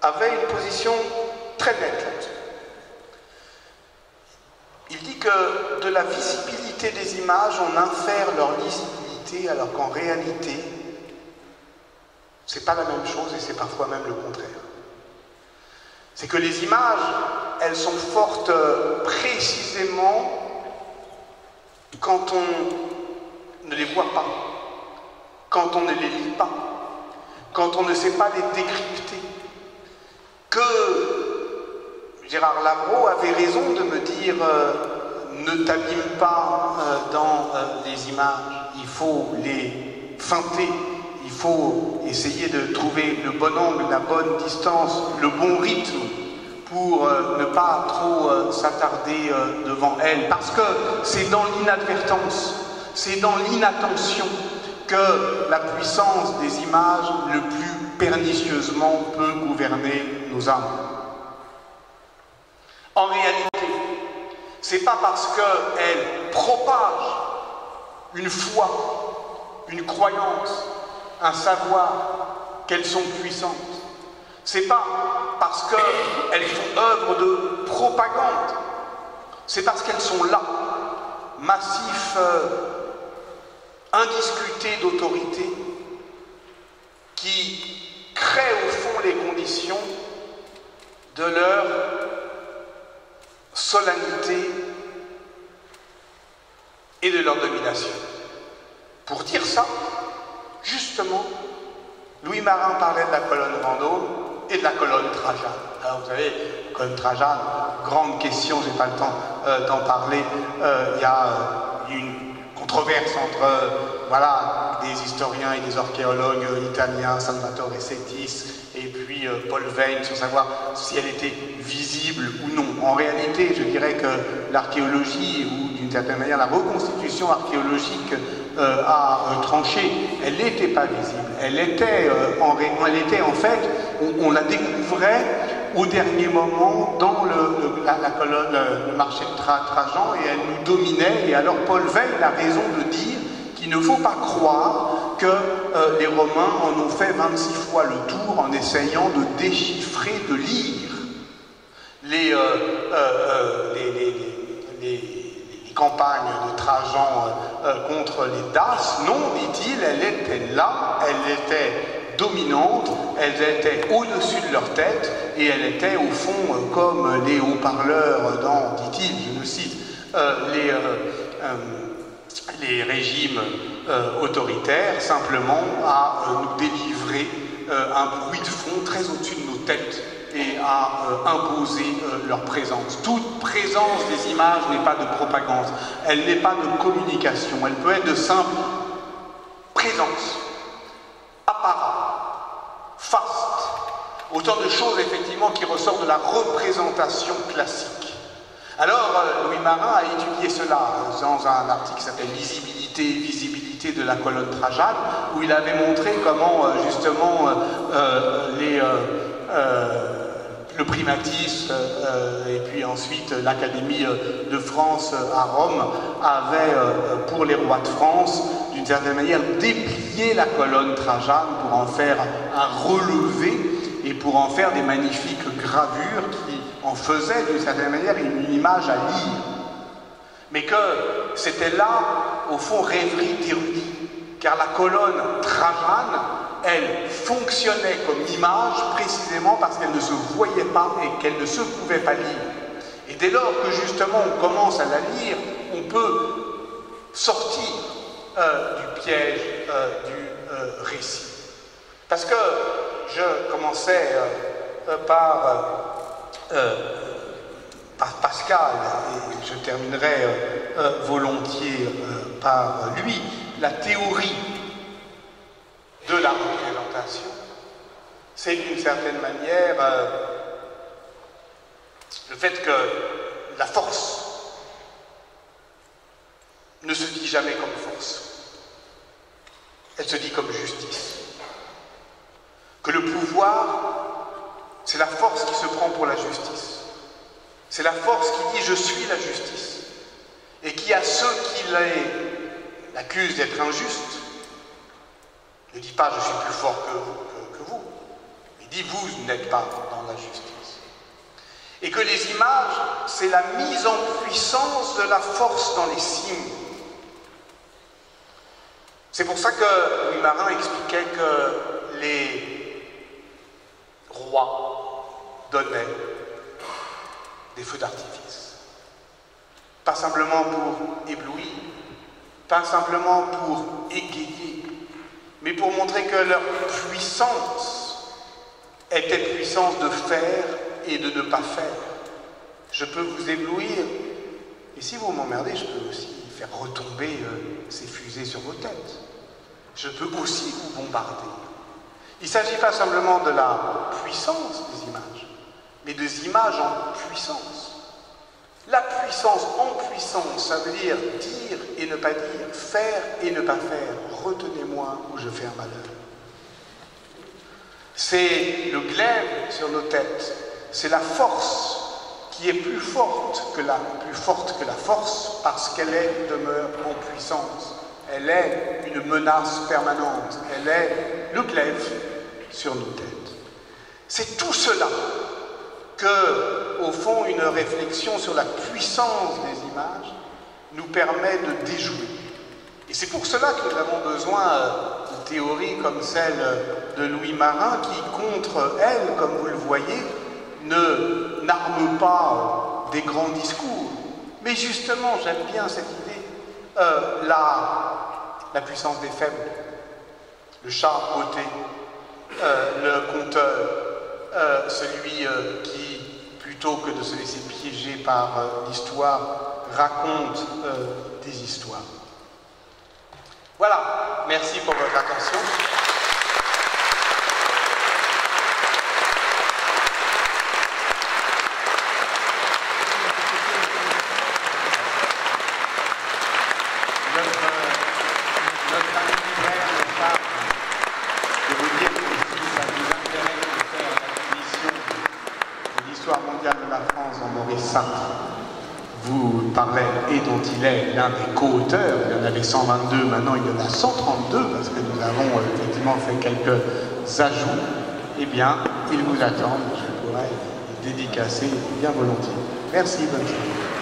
avait une position très nette là-dessus. Il dit que de la visibilité des images, on infère leur lisibilité, alors qu'en réalité, c'est pas la même chose et c'est parfois même le contraire. C'est que les images, elles sont fortes précisément quand on ne les voit pas, quand on ne les lit pas, quand on ne sait pas les décrypter. Que Gérard Labro avait raison de me dire ne t'abîme pas dans les images, il faut les feinter. Il faut essayer de trouver le bon angle, la bonne distance, le bon rythme pour ne pas trop s'attarder devant elle. Parce que c'est dans l'inadvertance, c'est dans l'inattention que la puissance des images le plus pernicieusement peut gouverner nos âmes. En réalité, c'est pas parce qu'elles propagent une foi, une croyance, un savoir qu'elles sont puissantes. C'est pas parce qu'elles font œuvre de propagande. C'est parce qu'elles sont là, massif indiscuté d'autorité, qui créent au fond les conditions de leur solennité et de leur domination. Pour dire ça, justement, Louis Marin parlait de la colonne Vendôme et de la colonne Trajane. Alors vous savez, colonne Trajane, grande question, je n'ai pas le temps d'en parler. Il y a une controverse entre voilà, des historiens et des archéologues italiens, Salvatore Settis et puis Paul Veyne, sur savoir si elle était visible ou non. En réalité, je dirais que l'archéologie, ou d'une certaine manière la reconstitution archéologique a tranché, elle n'était pas visible. Elle était en fait, on la découvrait au dernier moment dans la colonne, le marché de Trajan, et elle nous dominait. Et alors Paul Veyne a raison de dire qu'il ne faut pas croire que les Romains en ont fait 26 fois le tour en essayant de déchiffrer, de lire les campagnes de Trajan contre les Daces. Non, dit-il, elle était là, elle était dominante, elles étaient au-dessus de leur tête, et elles étaient au fond comme les haut-parleurs dans, dit-il, je le cite, les régimes autoritaires, simplement à nous délivrer un bruit de fond très au-dessus de nos têtes et à imposer leur présence. Toute présence des images n'est pas de propagande, elle n'est pas de communication, elle peut être de simple présence, apparat, faste, autant de choses effectivement qui ressortent de la représentation classique. Alors Louis Marin a étudié cela dans un article qui s'appelle Visibilité de la colonne Trajane, où il avait montré comment justement le primatisme et puis ensuite l'Académie de France à Rome avait, pour les rois de France, d'une certaine manière, déplié la colonne Trajane pour en faire un relevé et pour en faire des magnifiques gravures qui en faisaient d'une certaine manière une image à lire. Mais que c'était là, au fond, rêverie d'érudit, car la colonne Trajane, elle fonctionnait comme image précisément parce qu'elle ne se voyait pas et qu'elle ne se pouvait pas lire. Et dès lors que justement on commence à la lire, on peut sortir du piège du récit. Parce que je commençais par Pascal, et je terminerai volontiers par lui, la théorie de la représentation, c'est d'une certaine manière le fait que la force ne se dit jamais comme force, elle se dit comme justice. Que le pouvoir, c'est la force qui se prend pour la justice. C'est la force qui dit « je suis la justice » et qui, à ceux qui l'accusent d'être injuste, ne dit pas « je suis plus fort que vous », il dit « vous n'êtes pas dans la justice ». Et que les images, c'est la mise en puissance de la force dans les signes. C'est pour ça que Louis Marin expliquait que les rois donnaient des feux d'artifice. Pas simplement pour éblouir, pas simplement pour égayer, mais pour montrer que leur puissance était puissance de faire et de ne pas faire. Je peux vous éblouir, et si vous m'emmerdez, je peux aussi faire retomber ces fusées sur vos têtes. Je peux aussi vous bombarder. Il ne s'agit pas simplement de la puissance des images, mais des images en puissance. La puissance en puissance, ça veut dire dire et ne pas dire, faire et ne pas faire. Retenez-moi ou je fais un malheur. C'est le glaive sur nos têtes, c'est la force qui qui est plus forte que la force parce qu'elle demeure en puissance. Elle est une menace permanente. Elle est le glaive sur nos têtes. C'est tout cela que, au fond, une réflexion sur la puissance des images nous permet de déjouer. Et c'est pour cela que nous avons besoin de théories comme celle de Louis Marin, qui, contre elle, comme vous le voyez, n'arme pas des grands discours. Mais justement, j'aime bien cette idée, la puissance des faibles, le chat beauté, le conteur, celui qui, plutôt que de se laisser piéger par l'histoire, raconte des histoires. Voilà, merci pour votre attention. Notre ami libraire me charge de vous dire que si ça vous intéresse de faire l'acquisition de l'histoire mondiale de la France en Maurice Sartre, vous parlez et dont il est l'un des co-auteurs, il y en avait 122, maintenant il y en a 132 parce que nous avons effectivement fait quelques ajouts, eh bien, il vous attend, je pourrais le dédicacer bien volontiers. Merci, bonne journée.